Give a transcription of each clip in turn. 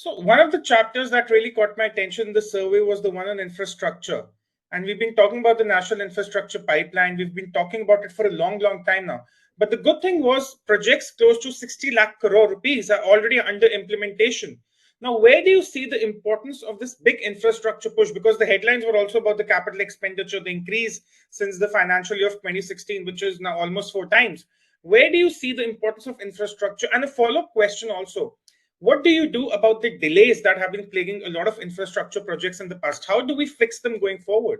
So one of the chapters that really caught my attention in the survey was the one on infrastructure. And we've been talking about the national infrastructure pipeline. We've been talking about it for a long, long time now. But the good thing was projects close to 60 lakh crore rupees are already under implementation. Now, where do you see the importance of this big infrastructure push? Because the headlines were also about the capital expenditure, the increase since the financial year of 2016, which is now almost 4 times. Where do you see the importance of infrastructure? And a follow-up question also, what do you do about the delays that have been plaguing a lot of infrastructure projects in the past? How do we fix them going forward?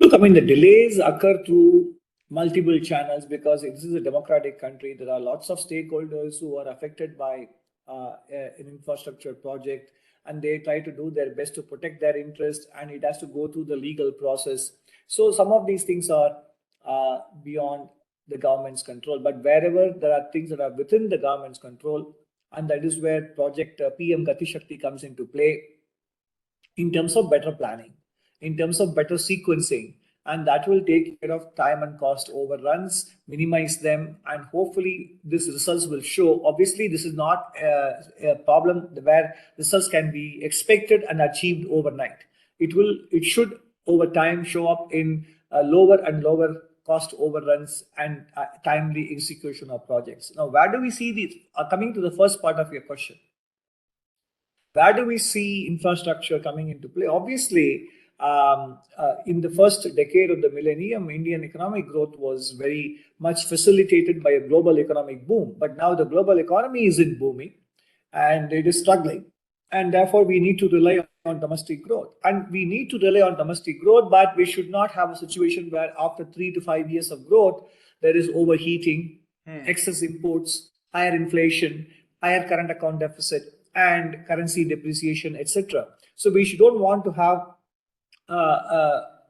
Look, I mean, the delays occur through multiple channels because this is a democratic country. There are lots of stakeholders who are affected by an infrastructure project, and they try to do their best to protect their interest, and it has to go through the legal process. So some of these things are beyond the government's control, but wherever there are things that are within the government's control, and that is where project PM Gati Shakti comes into play in terms of better planning, in terms of better sequencing, and that will take care of time and cost overruns, minimize them, and hopefully these results will show. Obviously, this is not a problem where results can be expected and achieved overnight. It should over time show up in lower and lower cost overruns and timely execution of projects. Now, where do we see these? Coming to the first part of your question, where do we see infrastructure coming into play? Obviously, in the first decade of the millennium, Indian economic growth was very much facilitated by a global economic boom. But now the global economy isn't booming and it is struggling. And therefore, we need to rely on domestic growth. And we need to rely on domestic growth, but we should not have a situation where after 3 to 5 years of growth, there is overheating, excess imports, higher inflation, higher current account deficit, and currency depreciation, etc. So we don't want to have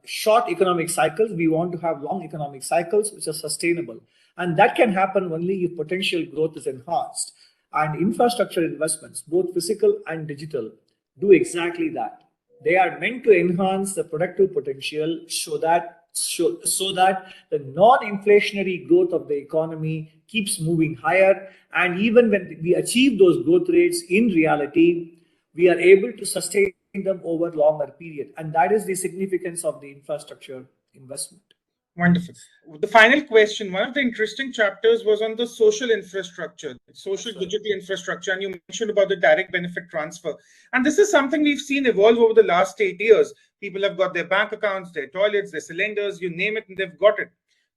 short economic cycles. We want to have long economic cycles which are sustainable. And that can happen only if potential growth is enhanced. And infrastructure investments, both physical and digital, do exactly that. They are meant to enhance the productive potential so that the non-inflationary growth of the economy keeps moving higher. And even when we achieve those growth rates in reality, we are able to sustain them over longer period. And that is the significance of the infrastructure investment. Wonderful. The final question, one of the interesting chapters was on the social infrastructure, social digital infrastructure, and you mentioned about the direct benefit transfer. And this is something we've seen evolve over the last 8 years. People have got their bank accounts, their toilets, their cylinders, you name it, and they've got it.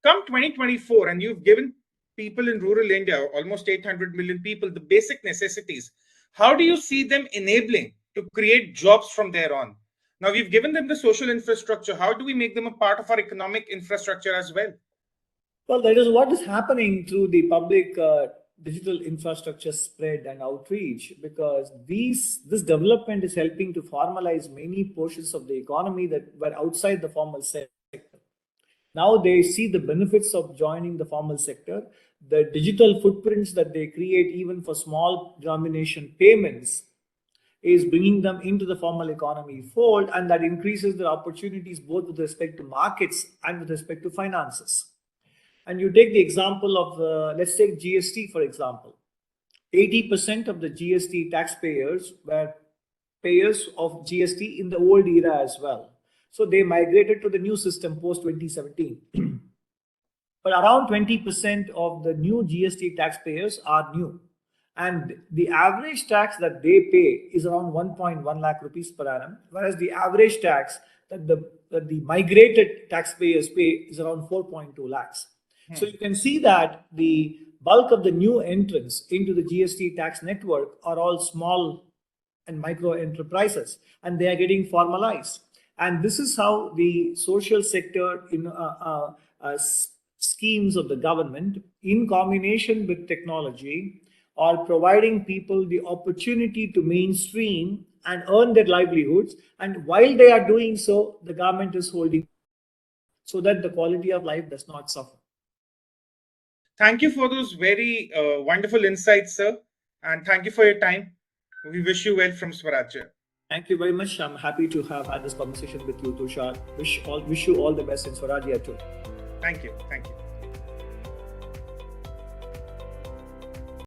Come 2024, and you've given people in rural India, almost 800 million people, the basic necessities. How do you see them enabling to create jobs from there on? Now, we've given them the social infrastructure. How do we make them a part of our economic infrastructure as well? Well, that is what is happening through the public digital infrastructure spread and outreach, because this development is helping to formalize many portions of the economy that were outside the formal sector. Now they see the benefits of joining the formal sector. The digital footprints that they create, even for small denomination payments, is bringing them into the formal economy fold, and that increases their opportunities both with respect to markets and with respect to finances. And you take the example of, let's take GST, for example. 80% of the GST taxpayers were payers of GST in the old era as well. So they migrated to the new system post 2017. But around 20% of the new GST taxpayers are new. And the average tax that they pay is around 1.1 lakh rupees per annum, whereas the average tax that the migrated taxpayers pay is around 4.2 lakhs. So you can see that the bulk of the new entrants into the GST tax network are all small and micro enterprises, and they are getting formalized. And this is how the social sector schemes of the government, in combination with technology, are providing people the opportunity to mainstream and earn their livelihoods. And while they are doing so, the government is holding so that the quality of life does not suffer. Thank you for those very wonderful insights, sir. And thank you for your time. We wish you well from Swarajya. Thank you very much. I'm happy to have had this conversation with you, Tushar. Wish you all the best in Swarajya too. Thank you. Thank you.